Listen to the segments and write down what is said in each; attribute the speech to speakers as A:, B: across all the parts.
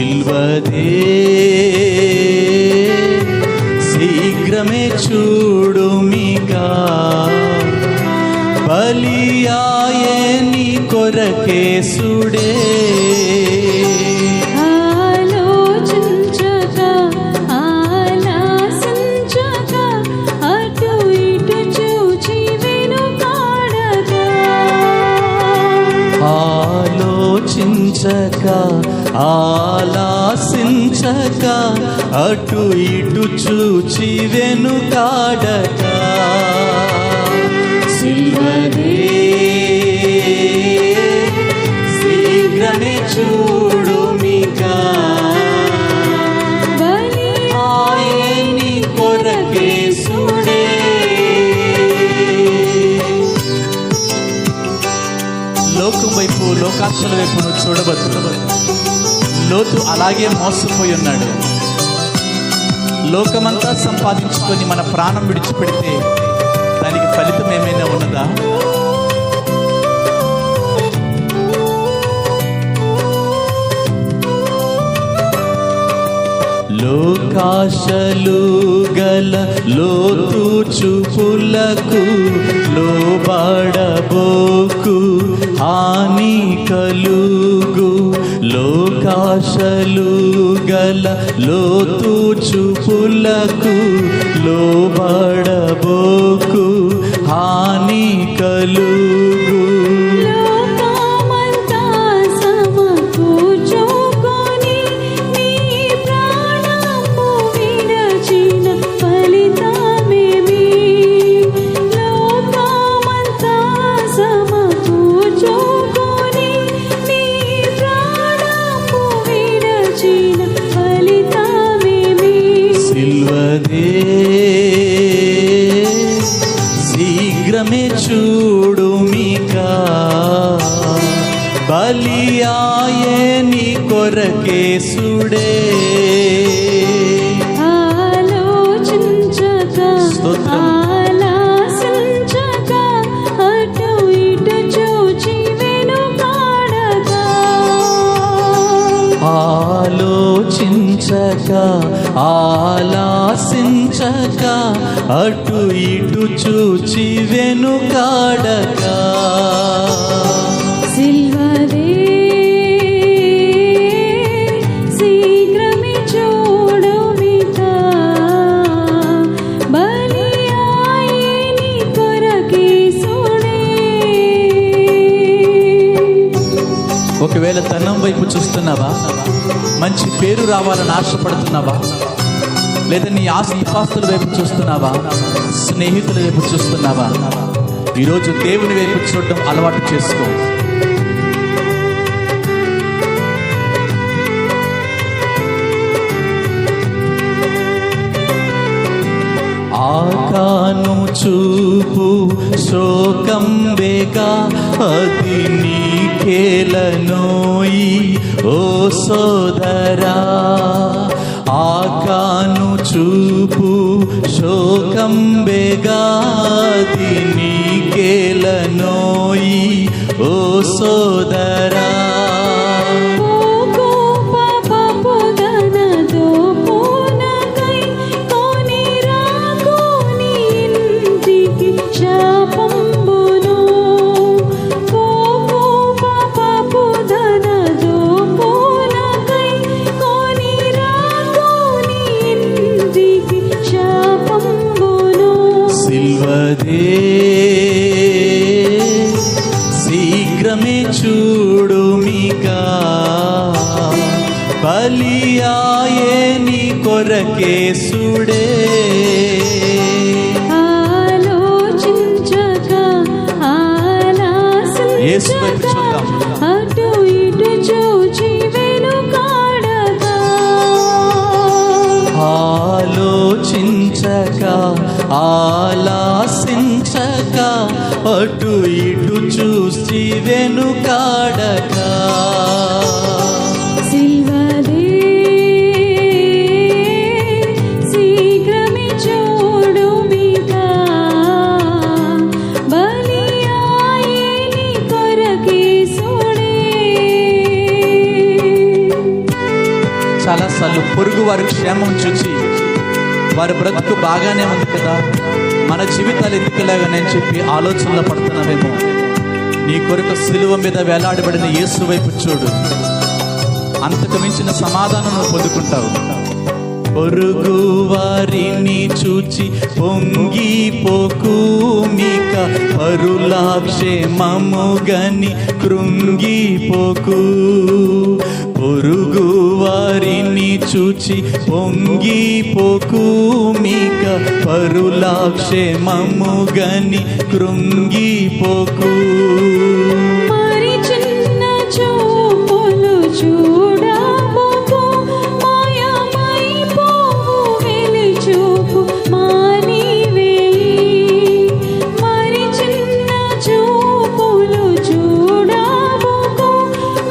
A: సిల్వదే శీఘ్రమే చూడుమిగా, బలియాయే నీ కొరకేసుడే. ఆలాసించక అటు ఇటు చూచి వెనుకాడక, సిల్వదే శీఘ్రమే చూడుమిగా, బలియాయే నీ కొరకేసుడే. లోకం వైపు, లోకాశల వైపు నువ్వు చూడవద్దు. లోతు అలాగే మోసపోయి ఉన్నాడు. లోకమంతా సంపాదించుకొని మన ప్రాణం విడిచిపెడితే దానికి ఫలితం ఏమైనా ఉన్నదా? లోకాశలు గల లోతు చూపులకు లోబడబోకు, హాని కలుగు. లోకాశలు గల లోతు చూపులకు లోబడబోకు, హాని కలుగు. శీఘ్రమే చూడుమిగా, బలియాయే నీ కొరకేసుడే. ఆలోచించక ఆలాసించక అటు ఇటు చూచి వెనుకాడక,
B: సిల్వదే శీఘ్రమే చూడుమిగా, బలియాయే నీ కొరకేసుడే.
A: ఒకవేళ ధనం వైపు చూస్తున్నావా? మంచి పేరు రావాలని ఆశపడుతున్నావా? లేదా నీ ఆస్తిపాస్తుల వైపు చూస్తున్నావా? స్నేహితుల వైపు చూస్తున్నావా? ఈరోజు దేవుని వైపు చూడడం అలవాటు చేసుకో. ఆకాను చూపు శోకం బేగా, అది నీకేలనోయి ఓ సోదరా. ఆకాను చూపు శోకం బేగా, అది నీకేలనోయి ఓ సోదరా. శీఘ్రమే చూడుమిగా, బలియాయే నీ కొరకేసుడే.
B: ఆలోచించక
A: యేసు వైపు చూద్దాం.
B: అటు ఇటు చూచి వెనుకాడక,
A: ఆలోచించక ఆలాసించక అటు ఇటు చూసి వెనుకాడక,
B: సిల్వదే శీఘ్రమే చూడుమిగా, బలియాయే నీ కొరకేసుడే.
A: చాలాసార్లు పొరుగు వారి క్షేమం చూచి వారి బ్రతుకు బాగానే ఉంది కదా, మన జీవితాలు ఎందుకులాగానని చెప్పి ఆలోచనలో పడుతున్నావేమో. నీ కొరకు సిలువ మీద వేలాడబడిన యేసు వైపు చూడు, అంతకు మించిన సమాధానం నువ్వు పొందుకుంటావు. పొరుగు వారిని చూచి పొంగిపోకు, మీక పరులా క్షేమముగని కృంగిపోకు. పొరుగు వారిని చూచి పొంగిపోకు, మీక పరులా క్షేమముగని కృంగిపోకు.
B: మరి చిన్న చూపులు చూడబోకు, మాయమైపోవు వెలి చూపు మానివేయి. మరి చిన్న చూపులు చూడబోకు,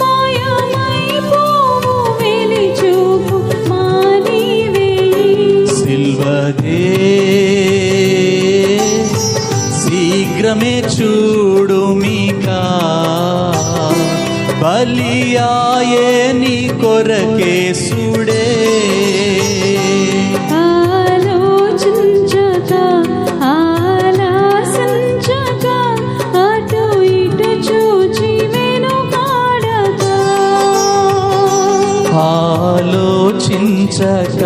B: మాయమైపోవు వెలి చూపు మానివేయి.
A: సిల్వదే శీఘ్రమే చూడు, మీకా బలియాయే నీ కొరకే సుడే.
B: ఆలోచించక ఆలాసించక అటు ఇటు చూచి వెనుకాడక.
A: ఆలోచించక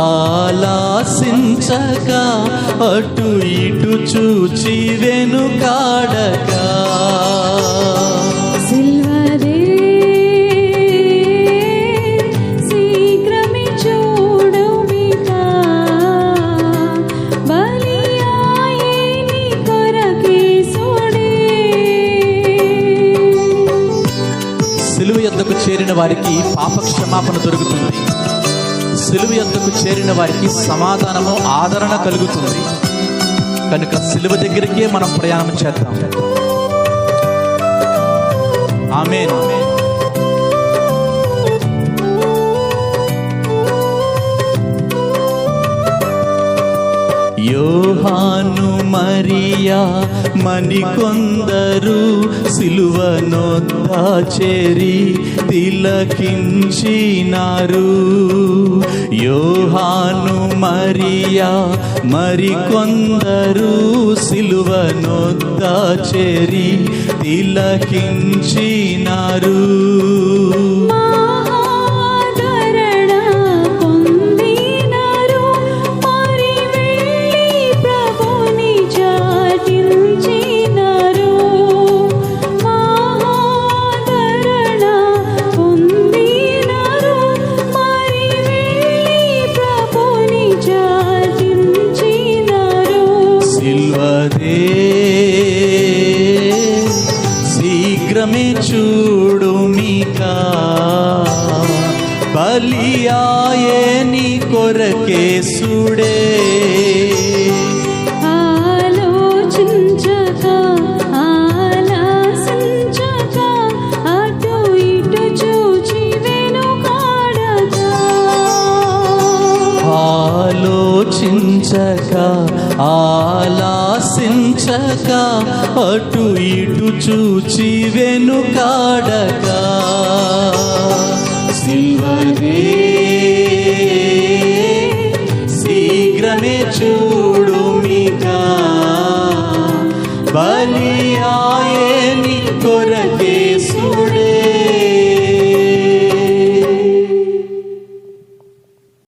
A: ఆలాసించక అటు ఇటు చూచి వెనుకాడక.
B: సిల్వదే శీఘ్రమే చూడు, మీకా బలియాయే నీ కొరకే సుడే.
A: సిలువ యొద్దకు చేరిన వారికి పాప క్షమాపణ దొరుకుతుంది. సిలువ యొద్దకు చేరిన వారికి సమాధానము, ఆదరణ కలుగుతుంది. కనుక సిలువ దగ్గరికే మనం ప్రయాణం చేద్దాం. ఆమేన్. యోహాను మరియా మరికొందరు సిలువనొద్ద చేరి తిలకించినారు. యోహాను మరియా మరికొందరు సిలువనొద్ద చేరి తిలకించినారు.
B: మహాదరణ పొందినారు, మరి వెళ్ళి ప్రభుని చాటించినారు. మహాదరణ పొందినారు, మరి వెళ్ళి ప్రభుని చాటించినారు.
A: సిల్వదే శీఘ్రమే చూడు, మీకా బలియాయే నీ కొరకే సుడే.
B: ఆలోచించక ఆలాసించక అటు ఇటు చూచి వెనుకాడక.
A: ఆలోచించక ఆలాసించక అటు ఇటు చూచి వెనుకాడక. సిల్వదే శీఘ్రమే చూడు.